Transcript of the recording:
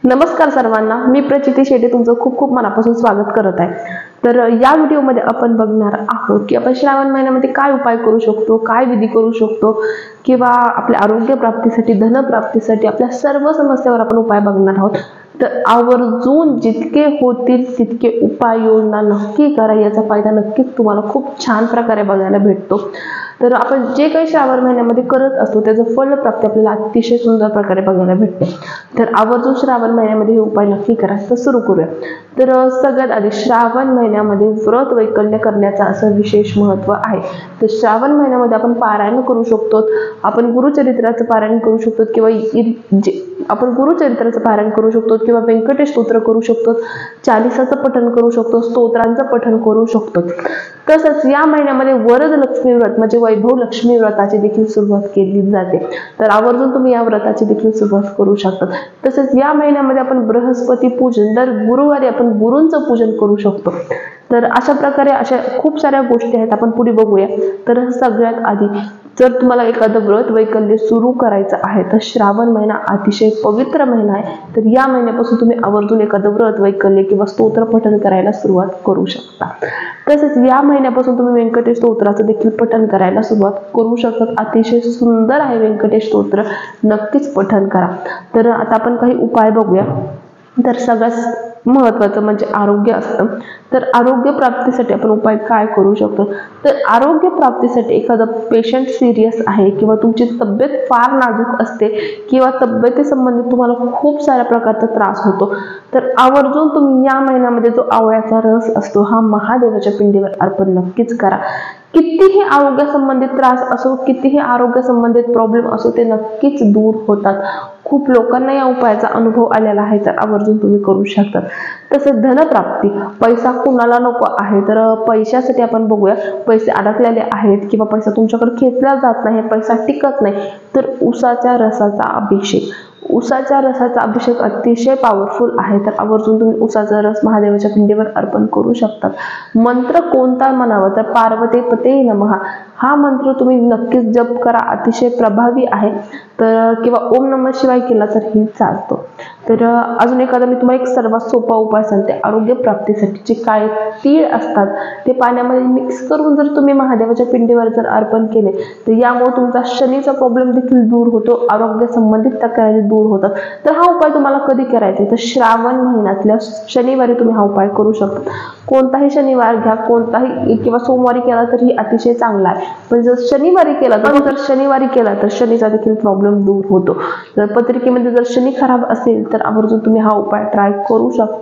नमस्कार सर्वांना, मी प्रचिती शेटे तुमचं खूप खूप मनापासून स्वागत करत आहे। तर या व्हिडिओमध्ये आपण बघणार आहोत की आपण श्रावण महिन्यामध्ये काय उपाय करू शकतो, काय विधी करू शकतो किंवा आपल्या आरोग्य प्राप्तीसाठी, धन प्राप्तीसाठी, आपल्या सर्व समस्यावर आपण उपाय बघणार आहोत। तर आवर्जून जितके होतील तितके उपाययोजना नक्की करा, याचा फायदा नक्कीच तुम्हाला खूप छान प्रकारे बघायला भेटतो। तर आपण जे काही श्रावण महिन्यामध्ये करत असतो त्याचं फलप्राप्ती आपल्याला अतिशय सुंदर प्रकारे बघायला भेटते। तर आवर्जून श्रावण महिन्यामध्ये हे उपाय नक्की करा। तर सुरू करूया। तर सगळ्यात आधी श्रावण महिन्यामध्ये व्रत वैकल्य करण्याचा असं विशेष महत्त्व आहे। तर श्रावण महिन्यामध्ये आपण पारायण करू शकतो, आपण गुरुचरित्राचं पारायण करू शकतो किंवा आपण गुरुचरित्राचं पारायण करू शकतो किंवा व्यंकटेश स्तोत्र करू शकतो, चालीसाचं पठण करू शकतो, स्तोत्रांचं पठण करू शकतो। तसंच या महिन्यामध्ये वरद लक्ष्मी व्रत म्हणजे वैभव लक्ष्मी व्रताची देखील सुरुवात केली जाते। तर आवर्जून तुम्ही या व्रताची देखील सुरुवात करू शकता। तसेच या महिन्यामध्ये आपण बृहस्पती पूजन, दर गुरुवारी आपण गुरूंचं पूजन करू शकतो। तर अशा प्रकारे अशा खूप साऱ्या गोष्टी आहेत, आपण पुढे बघूया। तर सगळ्यात आधी जर तुम्हाला एखादं व्रत वैकल्य सुरू करायचं आहे तर श्रावण महिना अतिशय पवित्र महिना आहे। तर या महिन्यापासून तुम्ही आवर्जून एखादं व्रत वैकल्य किंवा स्तोत्र पठण करायला सुरुवात करू शकता। तसेच या महिन्यापासून तुम्ही व्यंकटेश स्तोत्राचं देखील पठण करायला सुरुवात करू शकता। अतिशय सुंदर आहे व्यंकटेश स्तोत्र, नक्कीच पठण करा। तर आता आपण काही उपाय बघूया। तर सगळ्यात महत्त्वाचं म्हणजे आरोग्य असतं। तर आरोग्य प्राप्तीसाठी आपण उपाय काय करू शकतो? तर आरोग्य प्राप्तीसाठी एखादा पेशंट सिरियस आहे किंवा तुमची तब्येत फार नाजूक असते किंवा तब्येतीसंबंधित तुम्हाला खूप साऱ्या प्रकारचा त्रास होतो, तर आवर्जून तुम्ही या महिन्यामध्ये जो आवळ्याचा रस असतो हा महादेवाच्या पिंडीवर अर्पण नक्कीच करा। कितीही आरोग्य संबंधित त्रास असो, कितीही आरोग्य संबंधित प्रॉब्लेम असो, ते नक्कीच दूर होतात। खूप लोकांना या उपायाचा अनुभव आलेला आहे, तर आवर्जून तुम्ही करू शकता। तसेच धनप्राप्ती, पैसा कुणाला नको आहे, तर पैशासाठी आपण बघूया। पैसे अडकलेले आहेत किंवा पैसा तुमच्याकडे खेचला जात नाही, पैसा टिकत नाही, तर उसाच्या रसाचा अभिषेक, उसाच्या रसाचा अभिषेक अतिशय पॉवरफुल आहे। तर आवर्जून तुम्ही उसाचा रस महादेवाच्या पिंडीवर अर्पण करू शकता। मंत्र कोणता म्हणावा? तर पार्वती पते नमः हा मंत्र तुम्ही नक्कीच जप करा, अतिशय प्रभावी आहे। तर किंवा ओम नमः शिवाय केला तरीही चालतो। तर अजून एखादा मी तुम्हाला एक सर्वात सोपा उपाय सांगते आरोग्य प्राप्तीसाठी। जे काळे तीळ असतात ते पाण्यामध्ये मिक्स करून जर तुम्ही महादेवाच्या पिंडीवर जर अर्पण केले तर यामुळे तुमचा शनीचा प्रॉब्लेम देखील दूर होतो, आरोग्य संबंधित तक्रारी दूर होतात। तर हा उपाय तुम्हाला कधी करायचा आहे? तर श्रावण महिन्यातल्या शनिवारी तुम्ही हा उपाय करू शकता। कोणताही शनिवार घ्या, कोणताही किंवा सोमवारी केला तरी अतिशय चांगला आहे, पण जर शनिवारी केला तर शनीचा देखील प्रॉब्लेम दूर होतो। जर पत्रिकेमध्ये जर शनी खराब असेल तर आवर्जून तुम्ही हा उपाय ट्राय करू शकता।